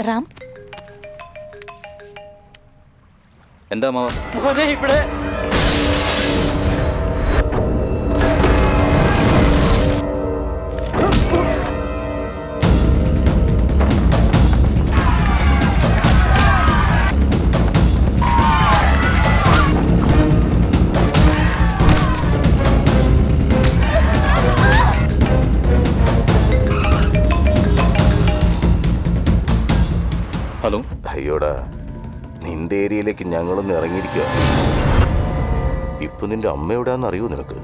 റാം എന്താ മോനെ ഇവിടെ ഹലോ. അയ്യോടാ, നിന്റെ ഏരിയയിലേക്ക് ഞങ്ങളൊന്ന് ഇറങ്ങിയിരിക്കുക. ഇപ്പൊ നിന്റെ അമ്മ എവിടെയാന്ന് അറിയൂ നിനക്ക്?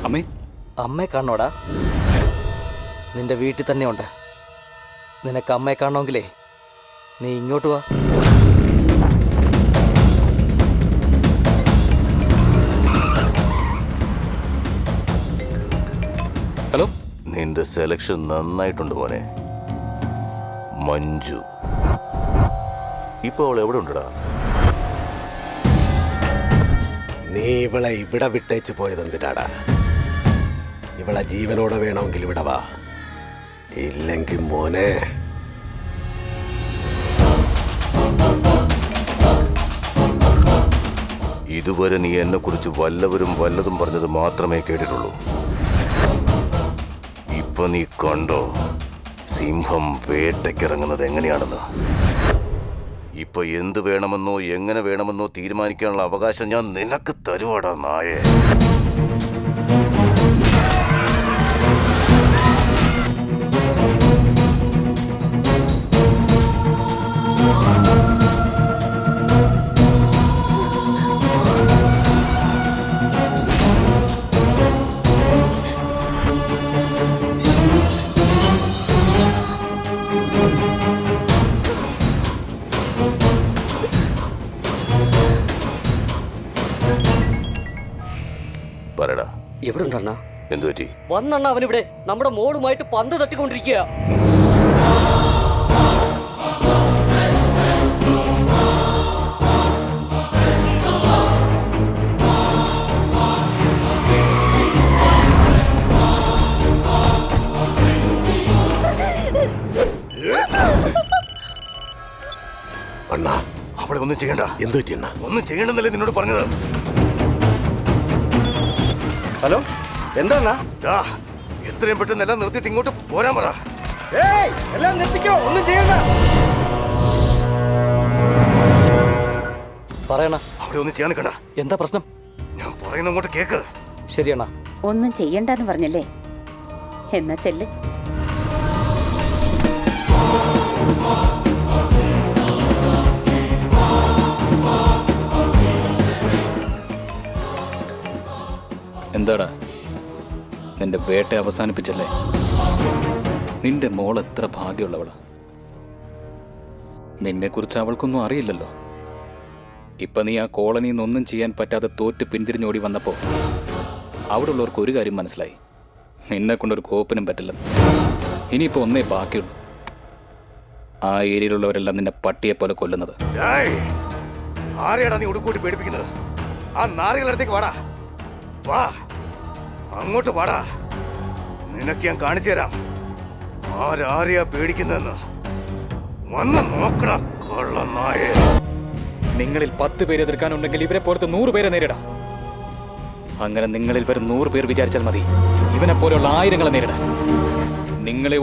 അമ്മേ അമ്മയെ കാണണോടാ? നിന്റെ വീട്ടിൽ തന്നെ ഉണ്ട്. നിനക്ക് അമ്മയെ കാണണമെങ്കിലേ നീ ഇങ്ങോട്ട് വാ. ഹലോ. നിന്റെ സെലക്ഷൻ നന്നായിട്ടുണ്ട് മോനെ. മഞ്ജു ഇപ്പൊ അവൾ എവിടെ ഉണ്ടടാ? നീ ഇവളെ ഇവിടെ വിട്ടേച്ച് പോയത് എന്തിനാടാ? ഇവളെ ജീവനോടെ വേണമെങ്കിൽ ഇവിടെ വാ, ഇല്ലെങ്കിൽ മോനെ. ഇതുവരെ നീ എന്നെ കുറിച്ച് വല്ലവരും വല്ലതും പറഞ്ഞത് മാത്രമേ കേട്ടിട്ടുള്ളൂ. ഇപ്പൊ നീ കണ്ടോ സിംഹം വേട്ടയ്ക്കിറങ്ങുന്നത് എങ്ങനെയാണെന്ന്? ഇപ്പൊ എന്ത് വേണമെന്നോ എങ്ങനെ വേണമെന്നോ തീരുമാനിക്കാനുള്ള അവകാശം ഞാൻ നിനക്ക് തരുവാടാ നായേ. പറടാ, എവിടെ ഉണ്ടണ്ണ? എന്തു പറ്റി? വന്നണ്ണ അവനിവിടെ നമ്മുടെ മോളുമായിട്ട് പന്ത് തട്ടിക്കൊണ്ടിരിക്കുക. അണ്ണാ, അവളെ ഒന്നും ചെയ്യണ്ട. എന്തു പറ്റി അണ്ണാ? ഒന്നും ചെയ്യണമെന്നല്ലേ നിന്നോട് പറഞ്ഞത്? ഹലോ, എന്താ? എത്രയും പെട്ടെന്ന് എല്ലാം നിർത്തിയിട്ട് ഇങ്ങോട്ട് പോരാൻ പറ. എല്ലാം നിർത്തിക്കോ, ഒന്നും ചെയ്യണ്ട. പറയണ. അവിടെ ഒന്നും ചെയ്യാൻ നിൽക്കണ്ട. എന്താ പ്രശ്നം? ഞാൻ പറയുന്ന അങ്ങോട്ട് കേക്ക്. ശരിയണ്ണ. ഒന്നും ചെയ്യണ്ടെന്ന് പറഞ്ഞല്ലേ? എന്നാ ചെല്ല്. എന്താടാ, നിന്റെ വേട്ട അവസാനിപ്പിച്ചല്ലേ? നിന്റെ മോൾ എത്ര ഭാഗ്യമുള്ളവളാ. നിന്നെക്കുറിച്ച് അവൾക്കൊന്നും അറിയില്ലല്ലോ. ഇപ്പൊ നീ ആ കോളനിയിൽ നിന്നൊന്നും ചെയ്യാൻ പറ്റാതെ തോറ്റ് പിന്തിരിഞ്ഞോടി വന്നപ്പോ അവിടെ ഉള്ളവർക്ക് ഒരു കാര്യം മനസ്സിലായി: നിന്നെ കൊണ്ടൊരു കോപ്പിനും പറ്റില്ലെന്ന്. ഇനിയിപ്പോ ഒന്നേ ബാക്കിയുള്ളൂ, ആ ഏരിയയിലുള്ളവരെല്ലാം നിന്നെ പട്ടിയെ പോലെ കൊല്ലുന്നത്. ആരെയാടാ നീ ഉടുക്കൂട്ടി പേടിപ്പിക്കുന്നത്? ആ നാറികളുടെ അടുത്തേക്ക് വാടാ. വാ, അങ്ങോട്ട് വാടാ. നിനക്ക് ഞാൻ കാണിച്ചു തരാം ആരാരെയാ പേടിക്കുന്നതെന്ന്. വന്ന് നോക്കടാ കൊള്ളനായേ. നിങ്ങളിൽ 10 പേരെ എതിർക്കാനുണ്ടെങ്കിൽ ഇവരെ പോലത്തെ 100 പേരെ നേരിടാം. അങ്ങനെ നിങ്ങളിൽ വരും 100 പേർ വിചാരിച്ചാൽ മതി ഇവനെ പോലെയുള്ള ആയിരങ്ങളെ നേരിടാൻ. നിങ്ങളെ